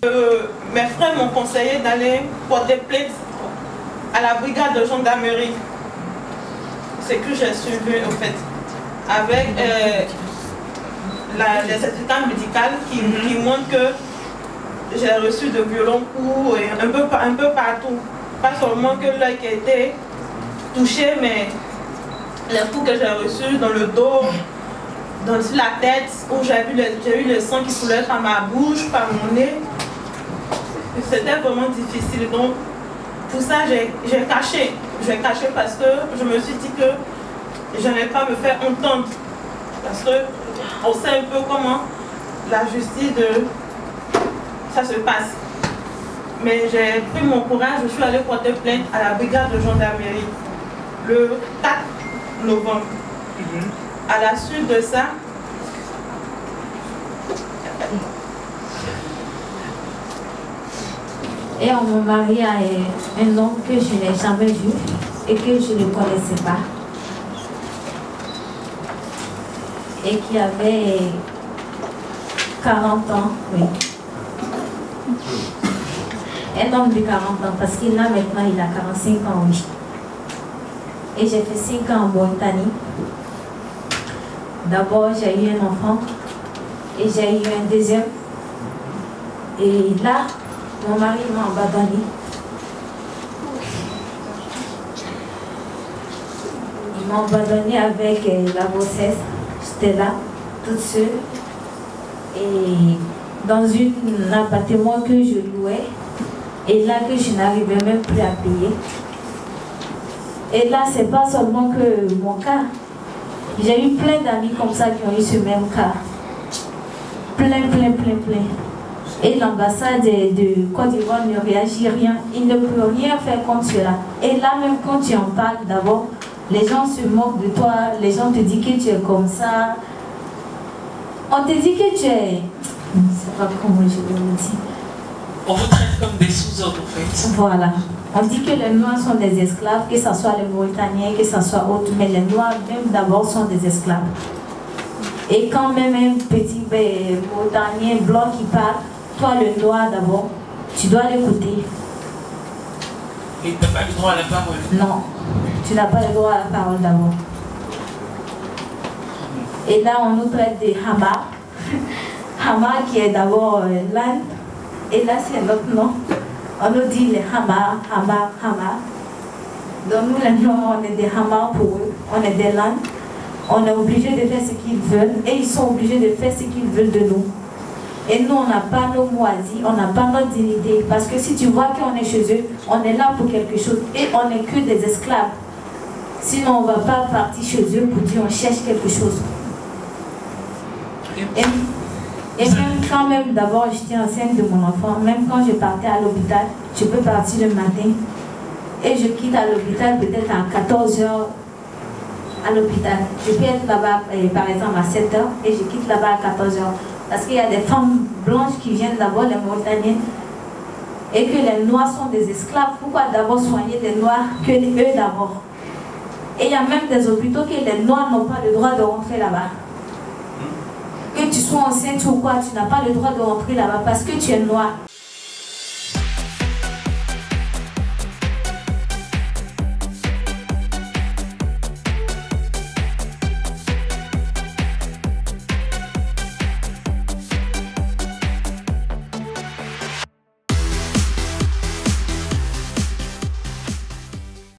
Mes frères m'ont conseillé d'aller porter plainte à la brigade de gendarmerie. C'est que j'ai suivi en fait, avec les certificats médicaux qui montrent que j'ai reçu de violents coups et un peu partout. Pas seulement que l'œil qui a été touché, mais les coups que j'ai reçus dans le dos, dans la tête, où j'ai eu le sang qui coulait par ma bouche, par mon nez. C'était vraiment difficile. Donc, pour ça, j'ai caché. J'ai caché parce que je me suis dit que je n'allais pas me faire entendre. Parce qu'on sait un peu comment la justice, ça se passe. Mais j'ai pris mon courage, je suis allée porter plainte à la brigade de gendarmerie le 4 novembre. À la suite de ça, et on m'a marié à un homme que je n'ai jamais vu et que je ne connaissais pas. Et qui avait 40 ans, oui. Un homme de 40 ans, parce qu'il a maintenant, il a 45 ans, oui. Et j'ai fait 5 ans en Mauritanie. D'abord, j'ai eu un enfant et j'ai eu un deuxième. Et là, mon mari m'a abandonné. Il m'a abandonné avec la grossesse. J'étais là, toute seule. Et dans un appartement que je louais. Et là que je n'arrivais même plus à payer. Et là, c'est pas seulement que mon cas. J'ai eu plein d'amis comme ça qui ont eu ce même cas. Plein. Et l'ambassade de Côte d'Ivoire ne réagit rien. Il ne peut rien faire contre cela. Et là, même quand tu en parles d'abord, les gens se moquent de toi, les gens te disent que tu es comme ça. On te dit que tu es... Je ne sais pas comment je vais le dire. On vous traite comme des sous-ordres, en fait. Voilà. On dit que les Noirs sont des esclaves, que ce soit les Mauritaniens, que ce soit autres, mais les Noirs, même d'abord, sont des esclaves. Et quand même un petit Mauritanien blanc qui parle, toi, le Noir d'abord, tu dois l'écouter. Et tu n'as pas le droit à la parole? Non, tu n'as pas le droit à la parole d'abord. Et là, on nous traite de Hama. Hama qui est d'abord l'âne. Et là, c'est notre nom. On nous dit les Hama. Donc nous, les Noirs, on est des Hama pour eux. On est des l'âne. On est obligé de faire ce qu'ils veulent. Et ils sont obligés de faire ce qu'ils veulent de nous. Et nous, on n'a pas nos moisis, on n'a pas notre dignité. Parce que si tu vois qu'on est chez eux, on est là pour quelque chose. Et on n'est que des esclaves. Sinon, on ne va pas partir chez eux pour dire on cherche quelque chose. Et même quand même, d'abord, j'étais enceinte de mon enfant. Même quand je partais à l'hôpital, je peux partir le matin. Et je quitte à l'hôpital peut-être à 14 h à l'hôpital. Je peux être là-bas, par exemple, à 7 h et je quitte là-bas à 14 h. Parce qu'il y a des femmes blanches qui viennent d'abord, les Mauritaniennes, et que les Noirs sont des esclaves. Pourquoi d'abord soigner les Noirs que eux d'abord? Et il y a même des hôpitaux que les Noirs n'ont pas le droit de rentrer là-bas. Que tu sois enceinte ou quoi, tu n'as pas le droit de rentrer là-bas parce que tu es noir.